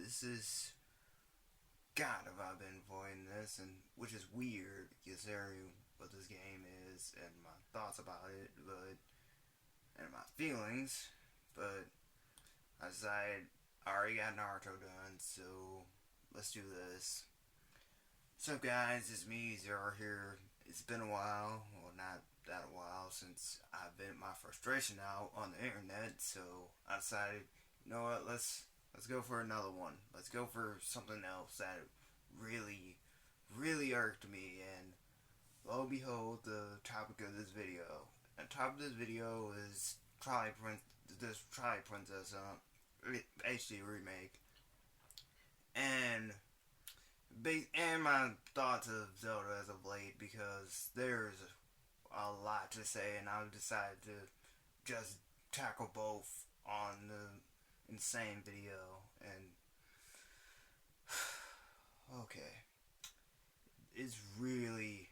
this is God have I been avoiding this, and which is weird considering what this game is and my thoughts about it, but and my feelings. But I decided I already got Naruto done, so let's do this. What's up, guys? It's me, Zero here. It's been a while, well, not that a while, since I've been my frustration out on the internet. So I decided, you know what? Let's go for another one. Let's go for something else that really irked me. And lo and behold, the topic of this video. The topic of this video is Twilight Princess HD remake, and my thoughts of Zelda as of late, because there's a lot to say, and I've decided to just tackle both on the insane video. And okay, it's really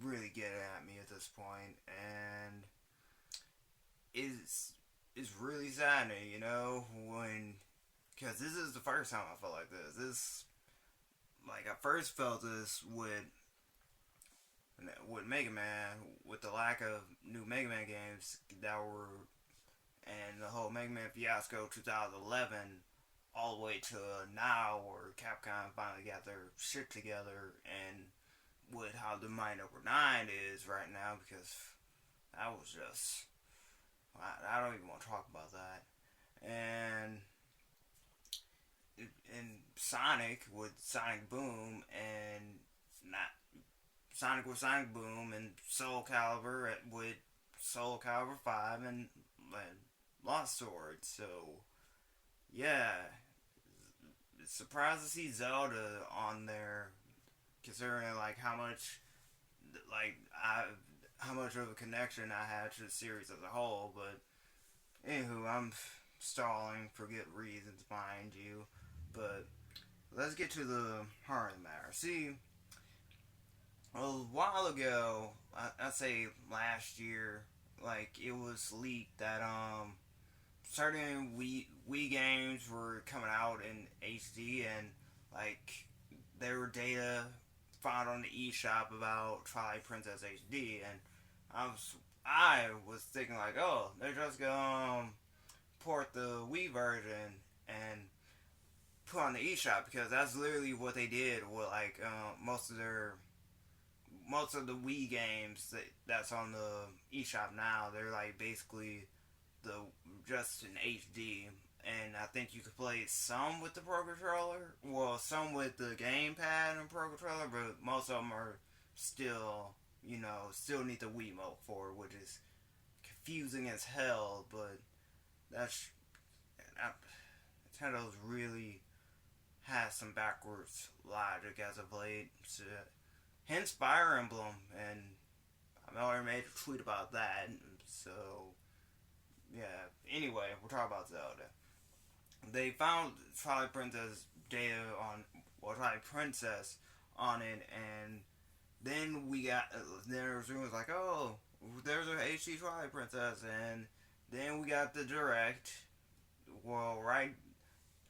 getting at me at this point, and it's really saddening, when, because this is the first time I felt like this. Like, I first felt this with Mega Man, with the lack of new Mega Man games that were, and the whole Mega Man fiasco 2011, all the way to now, where Capcom finally got their shit together, and with how the Might Number 9 is right now, because that was just, I don't even want to talk about that. And Sonic with Sonic Boom, and not Sonic with Sonic Boom, and Soul Calibur with Soul Calibur 5 and Lost Sword. So yeah, surprised to see Zelda on there, considering like how much of a connection I had to the series as a whole. But anywho, I'm stalling for good reasons, mind you. But let's get to the heart of the matter. See, a while ago, I'd say last year, like, it was leaked that certain Wii games were coming out in HD, and like there were data found on the eShop about Twilight Princess HD, and I was thinking like, oh, they're just gonna port the Wii version and put on the eShop, because that's literally what they did with like most of the Wii games that's on the eShop now. They're like basically the just in HD, and I think you could play some with the Pro Controller, well, some with the gamepad and Pro Controller, but most of them are still, still need the Wiimote for it, which is confusing as hell. But that's Nintendo's really has some backwards logic as of late. So, hence Fire Emblem, and I've already made a tweet about that. So yeah. Anyway, we're talking about Zelda. They found Twilight Princess data on, well, Twilight Princess on it, and then there was rumors like, oh, there's an HD Twilight Princess, and then we got the direct. Well, right,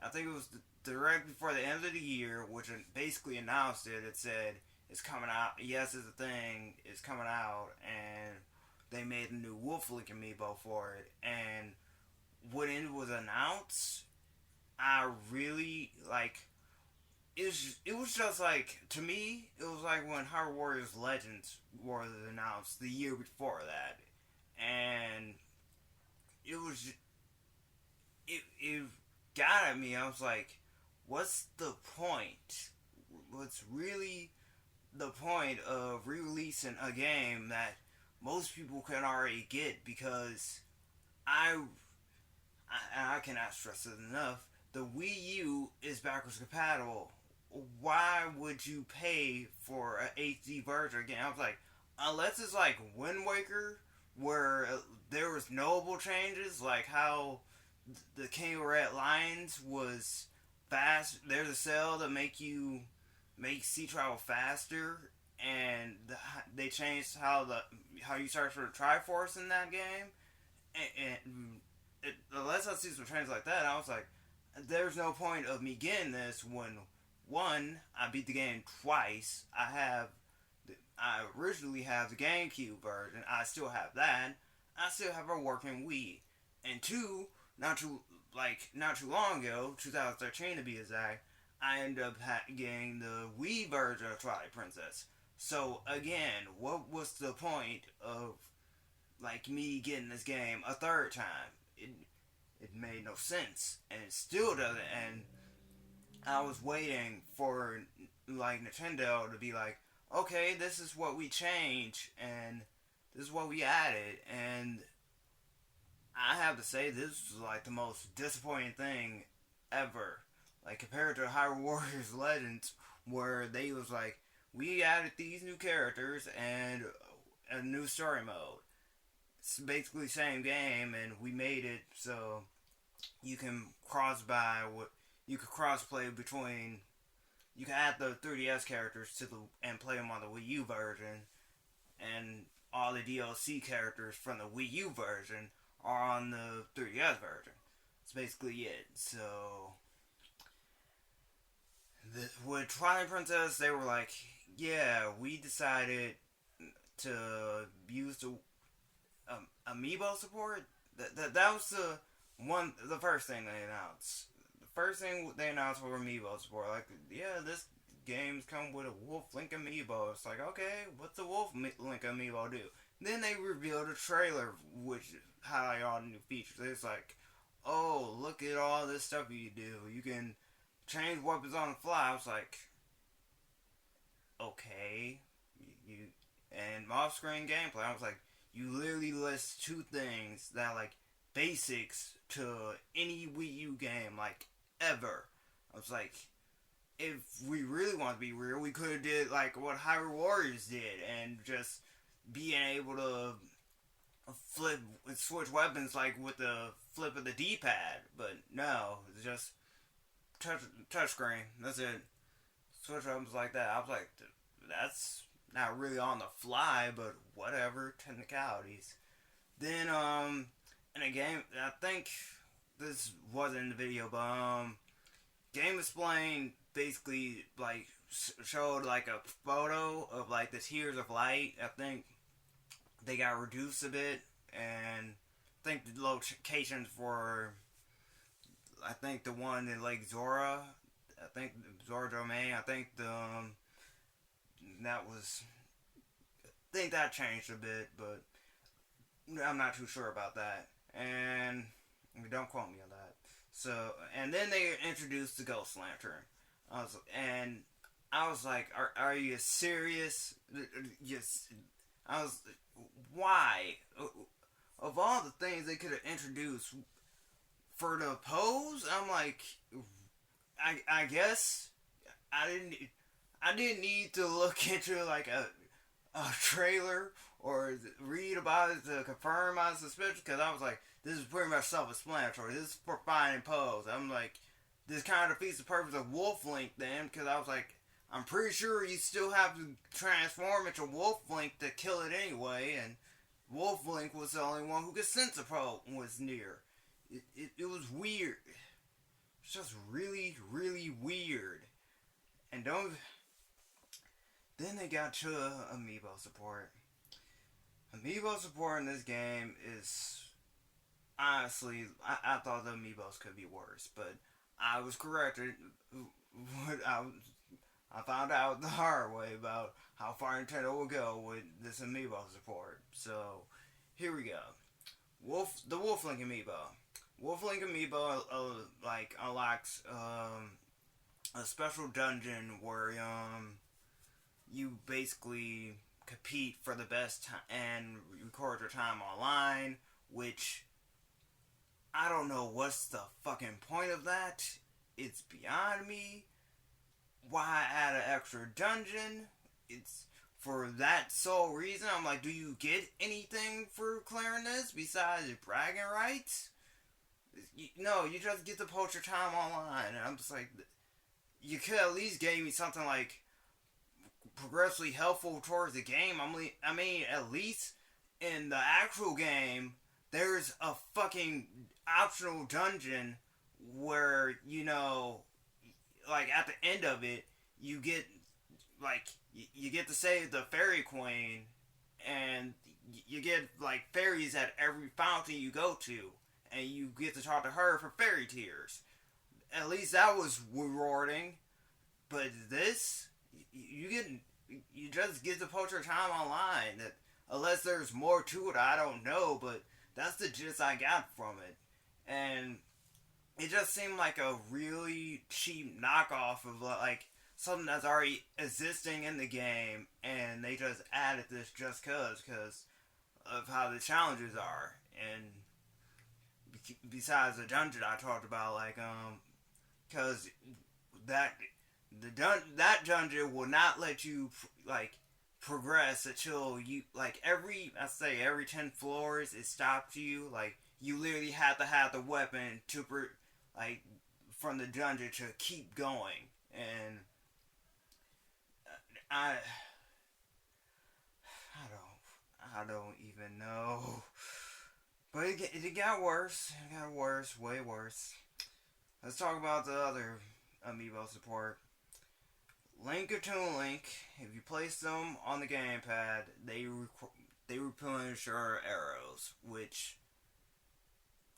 I think it was the direct before the end of the year, which basically announced it. It said it's coming out. Yes, it's a thing. It's coming out, and they made a new Wolf Link amiibo for it. And when it was announced, I really like. It was just like, to me, it was like when Hyrule Warriors Legends was announced the year before that, and it was it got at me. I was like, what's the point? What's really the point of re-releasing a game that most people can already get? Because I cannot stress it enough, the Wii U is backwards compatible. Why would you pay for an HD version again? I was like, unless it's like Wind Waker, where there was notable changes, like how the King of Red Lions was fast. There's a cell that make sea travel faster, and they changed how you search for the Triforce in that game. And unless I see some changes like that, I was like, there's no point of me getting this when, one, I beat the game twice. I originally have the GameCube version. I still have that. I still have a working Wii. And two, not too long ago, 2013 to be exact, I ended up getting the Wii version of Twilight Princess. So again, what was the point of me getting this game a third time? It made no sense, and it still doesn't. And I was waiting for Nintendo to be like, okay, this is what we changed, and this is what we added, and I have to say this was the most disappointing thing ever. Compared to Hyrule Warriors Legends, where they was like, we added these new characters and a new story mode. It's basically the same game, and we made it so you can you could cross-play between. You can add the 3DS characters and play them on the Wii U version, and all the DLC characters from the Wii U version are on the 3DS version. That's basically it. So, with Twilight Princess, they were like, yeah, we decided to use the amiibo support. That was the first thing they announced. The first thing they announced was amiibo support. Yeah, this game's come with a Wolf Link amiibo. It's like, okay, what's the Wolf Link amiibo do? Then they revealed a trailer which highlight all the new features. It's like, oh, look at all this stuff you do. You can change weapons on the fly. I was like, okay, and off-screen gameplay. I was like, you literally list two things that basics to any Wii U game ever. I was like, if we really want to be real, we could have did what Hyrule Warriors did and just being able to switch weapons with the flip of the D-pad. But no, it's just touchscreen. That's it. Switch weapons like that. I was like, that's not really on the fly, but whatever, technicalities. Then in a game, I think this wasn't in the video, but Game Explain basically showed a photo of the Tears of Light. I think they got reduced a bit, and I think the locations for the one in Lake Zora, I think Zora Domain, I think that changed a bit, but I'm not too sure about that. And don't quote me on that. So, and then they introduced the Ghost Lantern. I was like, are you serious? Yes. Why? Of all the things they could have introduced for the pose, I'm like, I guess I didn't need to look into a trailer or read about it to confirm my suspicion, because I was like, this is pretty much self-explanatory. This is for finding pose. I'm like, this kind of defeats the purpose of Wolf Link then, because I was like, I'm pretty sure you still have to transform into Wolf Link to kill it anyway, and Wolf Link was the only one who could sense a probe was near. It was weird. It's just really, really weird. And then they got to amiibo support. Amiibo support in this game is, honestly, I thought the amiibos could be worse, but I was corrected. I found out the hard way about how far Nintendo will go with this amiibo support. So, here we go. The Wolf Link amiibo. Wolf Link amiibo unlocks a special dungeon where you basically compete for the best time and record your time online, which I don't know what's the fucking point of that. It's beyond me. Why add an extra dungeon? It's for that sole reason. I'm like, do you get anything for clearing this besides bragging rights? No, you just get to post your time online. And I'm just like, you could at least give me something progressively helpful towards the game. I mean, at least in the actual game, there's a fucking optional dungeon where like at the end of it, you get like you get to save the fairy queen, and you get like fairies at every fountain you go to, and you get to talk to her for fairy tears. At least that was rewarding. But this, you get you just get to post your time online. That unless there's more to it, I don't know. But that's the gist I got from it, and it just seemed like a really cheap knockoff of like something that's already existing in the game, and they just added this just cause of how the challenges are. And besides the dungeon I talked about, like because that that dungeon will not let you like progress until you like every 10 floors it stops you. Like you literally have to have the weapon to like from the dungeon to keep going. And I I don't even know. But it got worse. It got worse, way worse. Let's talk about the other amiibo support. Link or Toon Link, if you place them on the gamepad, they replenish your arrows, which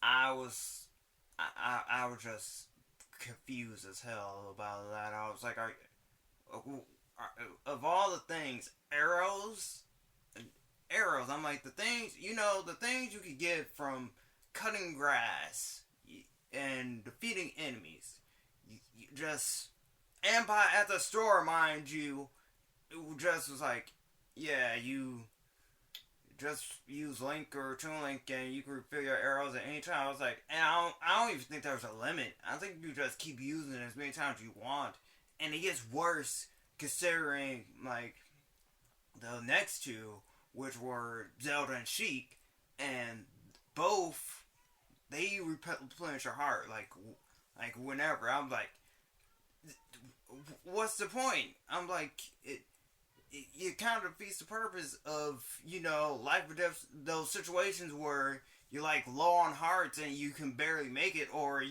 I was just confused as hell about that. I was like, of all the things, arrows. I'm like, the things you could get from cutting grass and defeating enemies. You just and by at the store, mind you, it just was like, yeah, you just use Link or Toon Link and you can refill your arrows at any time. I was like, and I don't even think there's a limit. I think you just keep using it as many times as you want, and it gets worse considering like the next two, which were Zelda and Sheik, and both they replenish your heart like whenever. I'm like, what's the point? I'm like, it kind of defeats the purpose of life or death. Those situations where you're like low on hearts and you can barely make it, or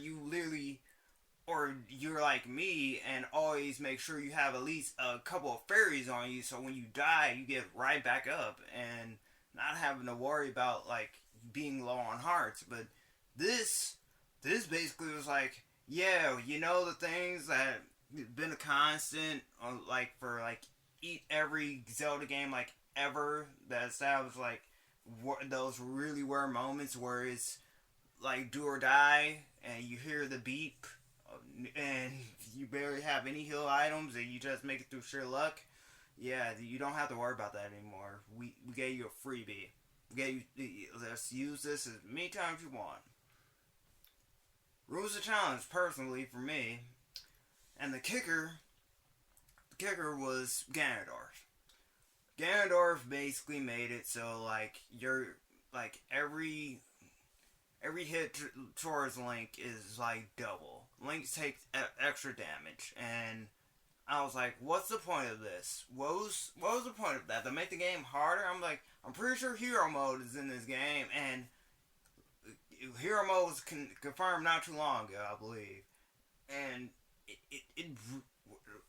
you're like me and always make sure you have at least a couple of fairies on you, so when you die, you get right back up and not having to worry about like being low on hearts. But this basically was like, yeah, the things that been a constant like for like every Zelda game like ever that established like those really rare moments where it's like do or die and you hear the beep and you barely have any heal items and you just make it through sheer luck. Yeah, you don't have to worry about that anymore. We gave you a freebie. We gave you, let's use this as many times you want. Rules of challenge, personally, for me, and the kicker was Ganondorf. Ganondorf basically made it so like you're like every hit towards Link is like double. Link takes extra damage, and I was like, what's the point of this? What was the point of that? To make the game harder? I'm like, I'm pretty sure hero mode is in this game, and hero mode was confirmed not too long ago, I believe. And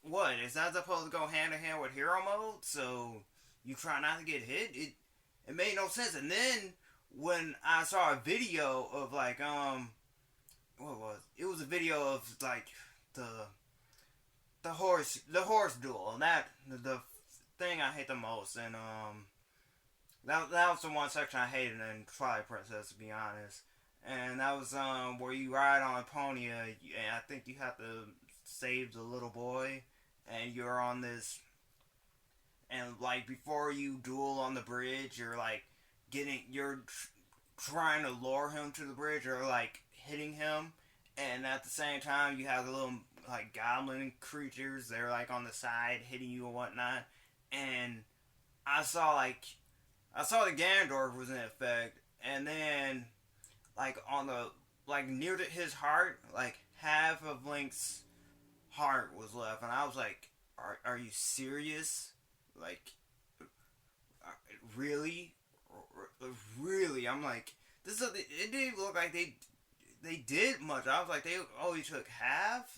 what is that supposed to go hand in hand with hero mode? So you try not to get hit. It made no sense. And then when I saw a video of like what was it? It was a video of like the horse duel, and that the thing I hate the most. And that was the one section I hated in Twilight Princess, to be honest. And that was where you ride on a pony, and I think you have to save the little boy, and you're on this, and like before you duel on the bridge, you're like you're trying to lure him to the bridge, or like hitting him, and at the same time you have the little like goblin creatures, they're like on the side hitting you and whatnot. And I saw the Ganondorf was in effect, and then like on the like near to his heart, like half of Link's heart was left, and I was like, are you serious? Like, really? I'm like, it didn't look like they they did much. I was like, they only took half.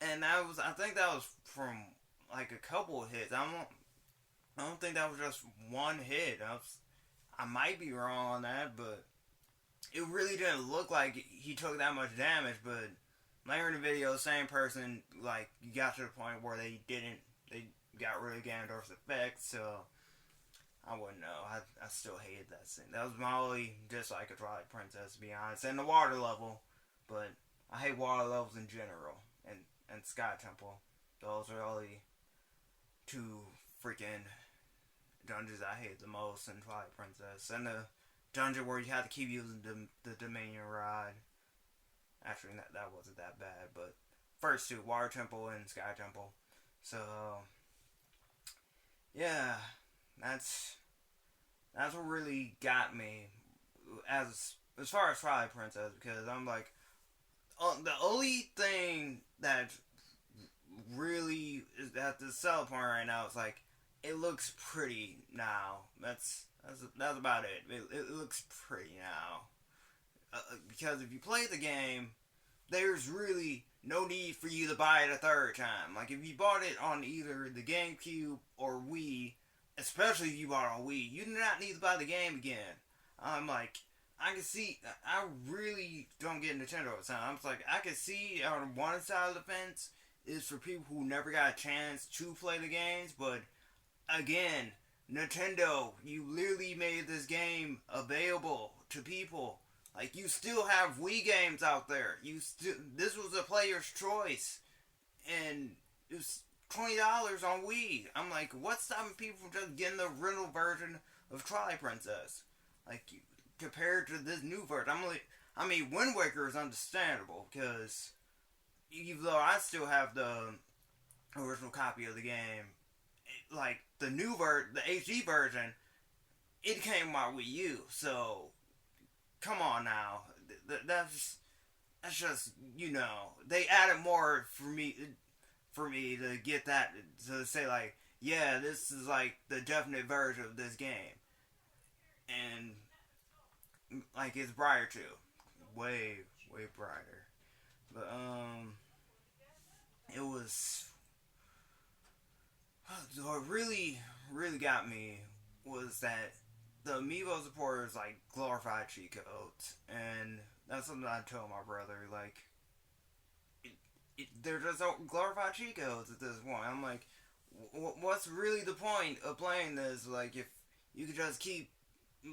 And I think that was from like a couple of hits. I don't think that was just one hit. I might be wrong on that, but it really didn't look like he took that much damage. But later in the video, same person like got to the point where they got rid of Ganondorf's effect. So I wouldn't know. I still hated that scene. That was my only dislike of Twilight Princess, to be honest. And the water level, but I hate water levels in general. And Sky Temple, those are only two freaking dungeons I hate the most in Twilight Princess. And the dungeon where you have to keep using the Dominion Rod. Actually, that wasn't that bad, but first two, Water Temple and Sky Temple. So yeah, that's what really got me as far as Twilight Princess, because I'm like, the only thing that really is at the sell point right now is like, it looks pretty now. That's about it. It looks pretty now. Because if you play the game, there's really no need for you to buy it a third time. Like, if you bought it on either the GameCube or Wii, especially if you bought it on Wii, you do not need to buy the game again. I'm like, I can see, I really don't get Nintendo at times. I'm like, I can see on one side of the fence is for people who never got a chance to play the games, but again, Nintendo, you literally made this game available to people. Like, you still have Wii games out there. This was a player's choice, and it was $20 on Wii. I'm like, what's stopping people from just getting the rental version of Twilight Princess? Like, compared to this new version, I mean, Wind Waker is understandable, because even though I still have the original copy of the game, like, the new the HD version, it came with my Wii U, so come on now. That's just, you know, they added more for me to get that, to say like, yeah, this is like the definite version of this game. And like, it's brighter too. Way brighter. But it was, what really got me was that the amiibo supporters like glorified cheat codes, and that's something I told my brother. Like, they're just glorified cheat codes at this point. I'm like, what's really the point of playing this? Like, if you could just keep,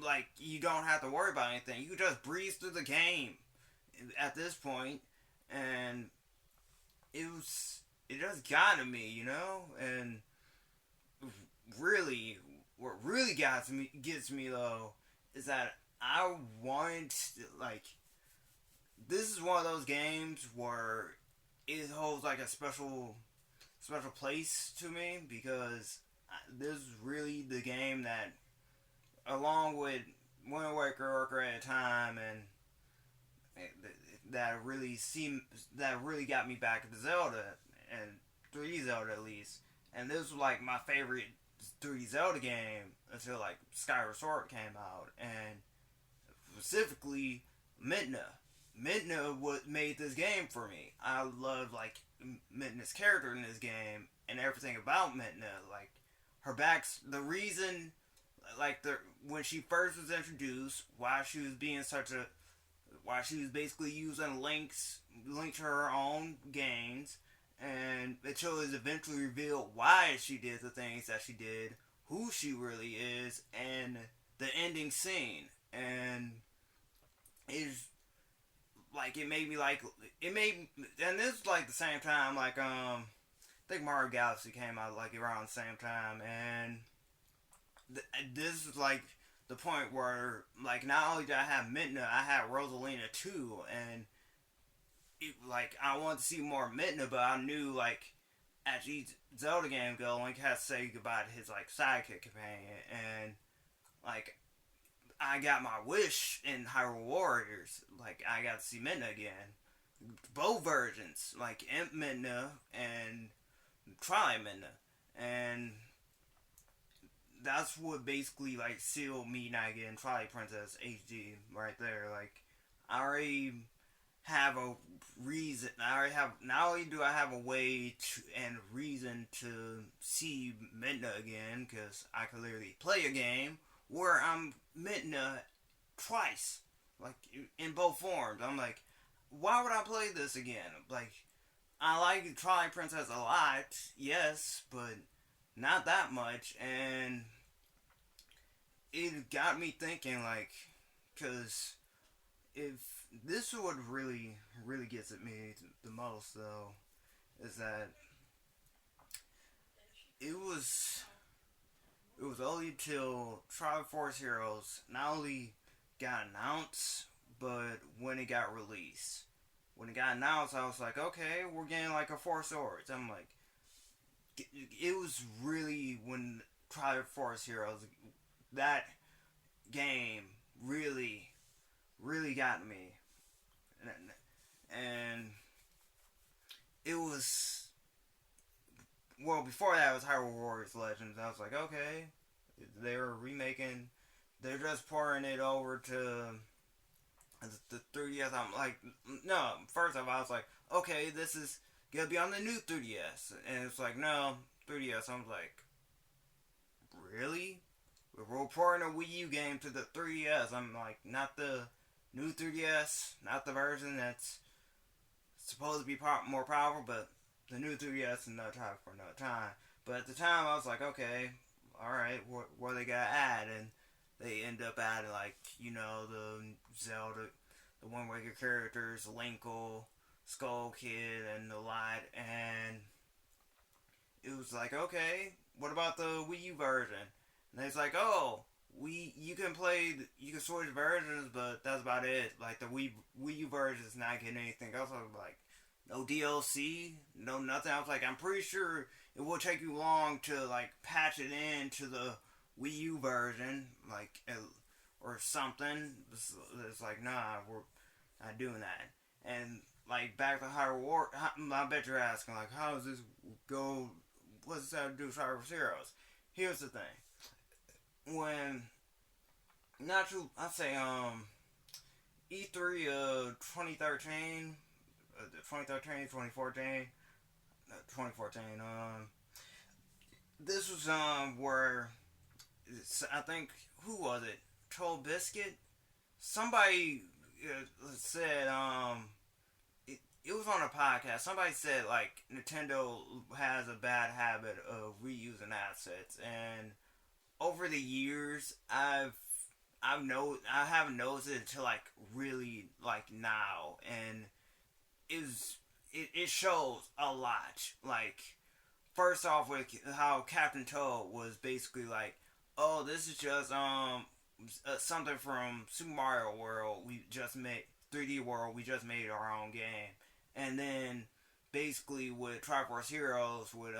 like, you don't have to worry about anything. You could just breeze through the game at this point, and it just got to me, you know. And really, what really gets me though, is that I want, like, this is one of those games where it holds like a special place to me, because this is really the game that, along with Wind Waker, Ocarina of Time, and that really got me back into Zelda, and 3D Zelda at least. And this was like my favorite 3D Zelda game until like Skyward Sword came out, and specifically Midna. Midna made this game for me. I love like Midna's character in this game and everything about Midna. Like, the reason, like, when she first was introduced, why she was basically using link to her own games, and until it was eventually revealed why she did the things that she did, who she really is, and the ending scene. And it's like, and this is like the same time, like, I think Mario Galaxy came out like around the same time, and this is like the point where, like, not only did I have Midna, I had Rosalina too, and like, I wanted to see more Midna, but I knew, like, as each Zelda game goes, Link has to say goodbye to his, like, sidekick companion, and, like, I got my wish in Hyrule Warriors. Like, I got to see Midna again. Both versions, like Imp Midna and Twilight Midna. And that's what basically, like, sealed me not getting Twilight Princess HD right there. Like, I already have a reason. I already have. Not only do I have a way to, and reason to see Midna again, because I could literally play a game where I'm Midna twice, like in both forms. I'm like, why would I play this again? Like, I like Twilight Princess a lot, yes, but not that much, and it got me thinking, like, because if this is what really gets at me the most, though, is that it was it was only till Tribe Force Heroes not only got announced, but when it got released. When it got announced, I was like, okay, we're getting like a Four Swords. I'm like, it was really when Tribe Force Heroes, that game really got me. And it was, well, before that it was Hyrule Warriors Legends. I was like, okay, they were remaking, they're just pouring it over to the 3DS. I'm like, no. First off, I was like, okay, this is gonna be on the new 3DS, and it's like, no, 3DS. I'm like, really? We're porting a Wii U game to the 3DS. I'm like, not the new 3DS, not the version that's supposed to be more powerful, but the new 3DS is another topic for another time. But at the time, I was like, okay, all right, what they gotta add, and they end up adding, like, the Zelda, the Wind Waker characters, Linkle, Skull Kid, and the lot, and it was like, okay, what about the Wii U version? And it's like, oh, you can you can switch versions, but that's about it. Like, the Wii U version is not getting anything else. I was like, no DLC, no nothing. I was like, I'm pretty sure it will take you long to, like, patch it into the Wii U version, like, or something. It's like, nah, we're not doing that. And, like, back to Hyrule War, I bet you're asking, like, how does this go? What's this have to do with Hyrule Heroes? Here's the thing. When, not too, I'd say, E3 of 2013, 2014, this was, where, I think, who was it? Troll Biscuit? Somebody said, it was on a podcast. Somebody said, like, Nintendo has a bad habit of reusing assets, and over the years, I haven't noticed it until, like, really, like, now, and it shows a lot. Like, first off, with how Captain Toad was basically like, oh, this is just something from Super Mario World. We just made 3D World. We just made our own game, and then basically with Triforce Heroes, with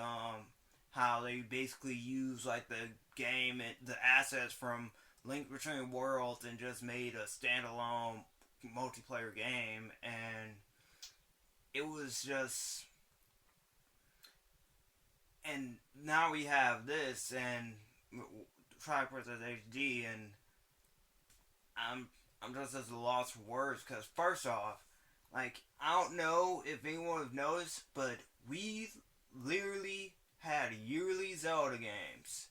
how they basically use, like, the game and the assets from Link Between Worlds and just made a standalone multiplayer game, and it was just, and now we have this and Triforce HD, and I'm just at a loss for words, because first off, like, I don't know if anyone has noticed, but we literally had yearly Zelda games,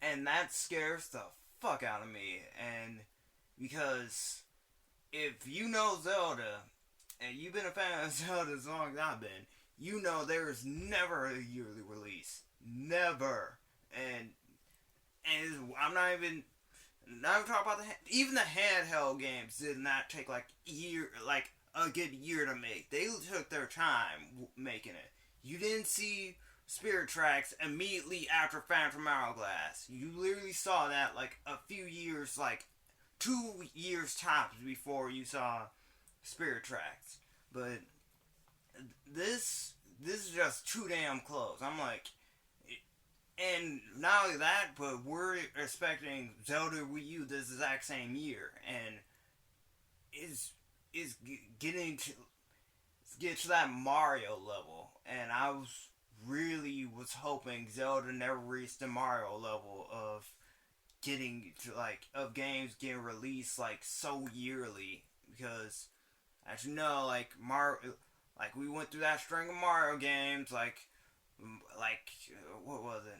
and that scares the fuck out of me. And because if you know Zelda, and you've been a fan of Zelda as long as I've been, you know there is never a yearly release, never. And I'm not even talking about even the handheld games did not take like a good year to make. They took their time making it. You didn't see Spirit Tracks immediately after Phantom Hourglass. You literally saw that like a few years, like 2 years tops before you saw Spirit Tracks. But this is just too damn close. I'm like, and not only that, but we're expecting Zelda Wii U this exact same year, and is getting to get to that Mario level, and I was hoping Zelda never reached the Mario level of getting to, like, of games getting released like so yearly, because, as you know, like Mario, like we went through that string of Mario games, like what was it?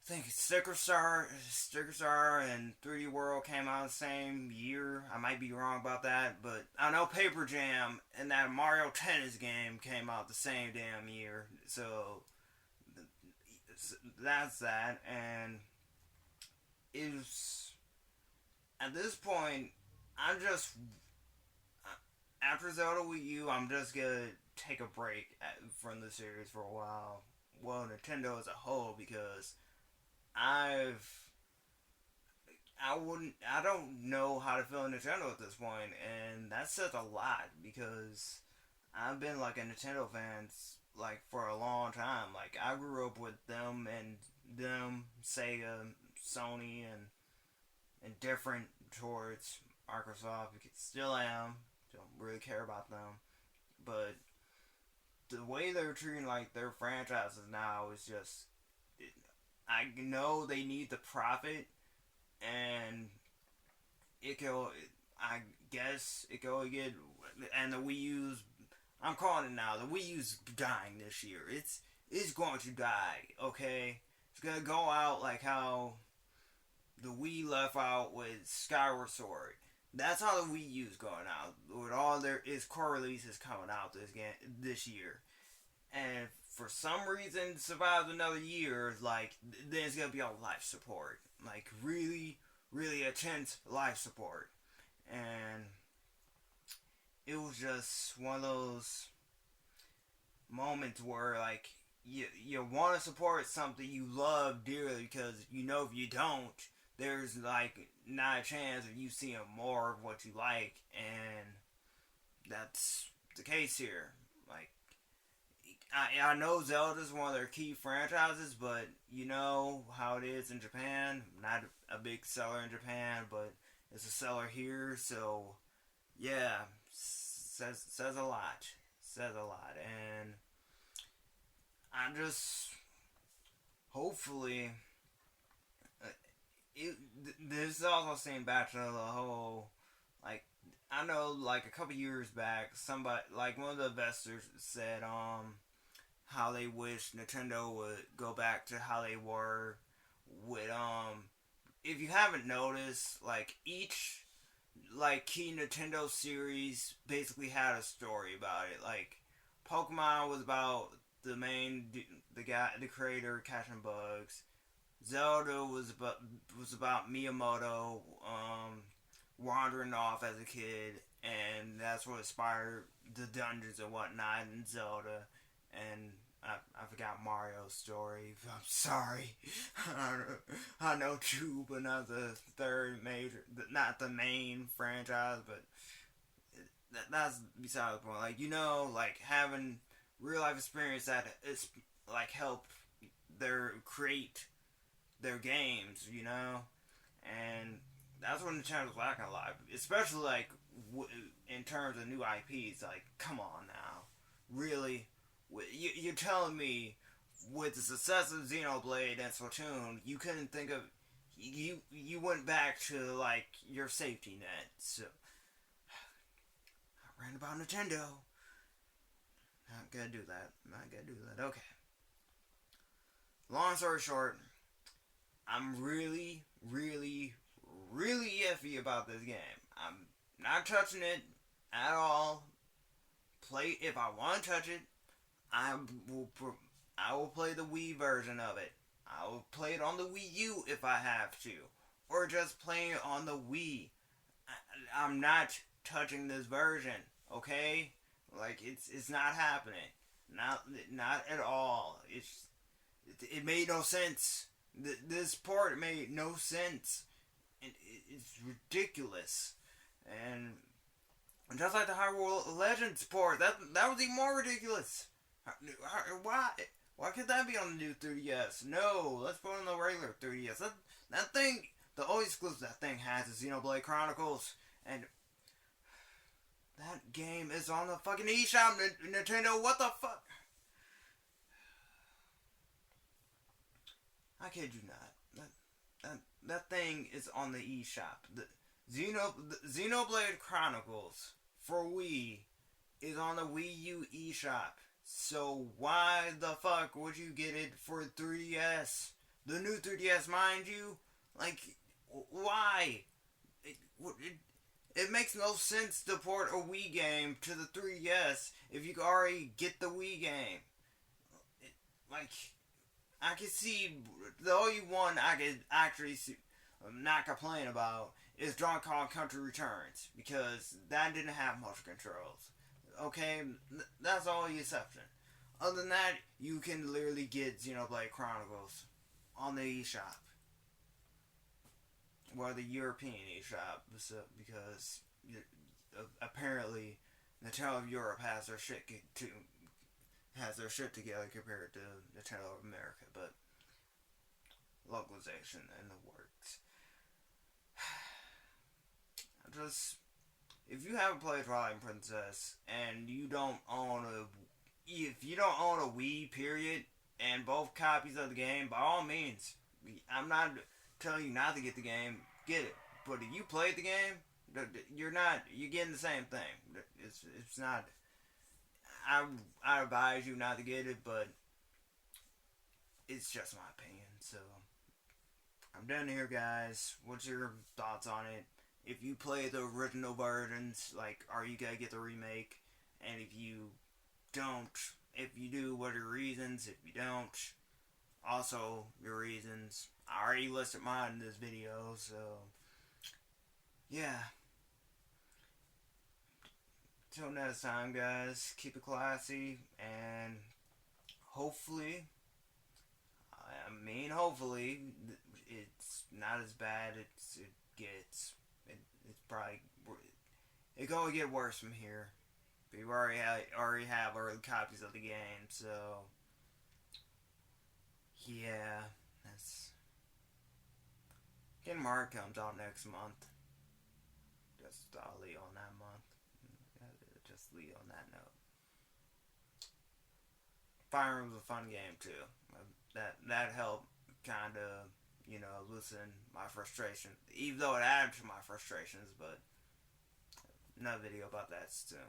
I think Sticker Star, and 3D World came out the same year. I might be wrong about that, but I know Paper Jam and that Mario Tennis game came out the same damn year. So that's that, and is at this point, I'm just after Zelda Wii U, I'm just gonna take a break from the series for a while. Well, Nintendo as a whole, because I've I don't know how to feel Nintendo at this point, and that says a lot because I've been like a Nintendo fan like for a long time. Like I grew up with them, Sega, Sony, and indifferent towards Microsoft. Still am. Don't really care about them, but the way they're treating like their franchises now is just. I know they need the profit, and it can. I guess it can get. And the Wii U's. I'm calling it now. The Wii U's dying this year. It's going to die. Okay, it's gonna go out like how the Wii left out with Skyward Sword. That's how the Wii U's going out with all its core releases coming out this year. And for some reason survives another year, like then it's gonna be on life support, like really, really intense life support, and it was just one of those moments where like you want to support something you love dearly because you know if you don't, there's like not a chance of you seeing more of what you like, and that's the case here. Like I know Zelda's one of their key franchises, but you know how it is in Japan. Not a big seller in Japan, but it's a seller here. So yeah, says a lot. Says a lot, and I'm just hopefully. This also seemed back to the whole like I know like a couple years back somebody like one of the investors said how they wish Nintendo would go back to how they were with if you haven't noticed, like each like key Nintendo series basically had a story about it. Like Pokemon was about the creator catching bugs. Zelda was about Miyamoto wandering off as a kid, and that's what inspired the dungeons and whatnot in Zelda. And I forgot Mario's story. I'm sorry. I know two, but not the third major, not the main franchise. But that's beside the point. Like like having real life experience that it's like help their create their games. And that's what Nintendo's lacking a lot, especially like in terms of new IPs. Like, come on now, really. You're telling me with the success of Xenoblade and Splatoon, you couldn't think of you went back to like your safety net. So I ran about Nintendo. Not gonna do that. Okay. Long story short, I'm really, really, really iffy about this game. I'm not touching it at all. Play if I want to touch it. I will play the Wii version of it. I will play it on the Wii U if I have to, or just play it on the Wii. I'm not touching this version, okay? Like it's not happening, not at all. It made no sense. This port made no sense. It's ridiculous, and just like the Hyrule Legends port, that was even more ridiculous. Why could that be on the new 3DS? No, let's put it on the regular 3DS. That thing, the only exclusive that thing has is Xenoblade Chronicles, and that game is on the fucking eShop. Nintendo, what the fuck? I kid you not. That thing is on the eShop. Xenoblade Chronicles for Wii is on the Wii U eShop. So why the fuck would you get it for 3DS? The new 3DS, mind you. Like, why? It, it makes no sense to port a Wii game to the 3DS if you can already get the Wii game. It, like, I can see the only one I could actually see, not complain about is Donkey Kong Country Returns because that didn't have motion controls. Okay, that's the only exception. Other than that, you can literally get Xenoblade Chronicles on the eShop. Well, the European eShop, because apparently Nintendo of Europe has their shit together compared to Nintendo of America, but localization in the works. Just if you haven't played Twilight Princess and you don't own a if you don't own a Wii period and both copies of the game, by all means, I'm not telling you not to get the game, get it. But if you played the game, you're getting the same thing. It's not. I advise you not to get it, but it's just my opinion. So I'm done here, guys. What's your thoughts on it? If you play the original versions, like, are you gonna get the remake? And if you don't, if you do, what are your reasons? If you don't, also your reasons. I already listed mine in this video, so yeah. Till next time, guys, keep it classy, and hopefully, hopefully, it's not as bad as it gets. It's probably, it's gonna get worse from here. We already have early copies of the game, so yeah, that's. Kingdom Hearts comes out next month. Just leave on that month. Just leave on that note. Fire Emblem was a fun game too. That helped kind of loosen my frustration, even though it added to my frustrations. But another video about that soon.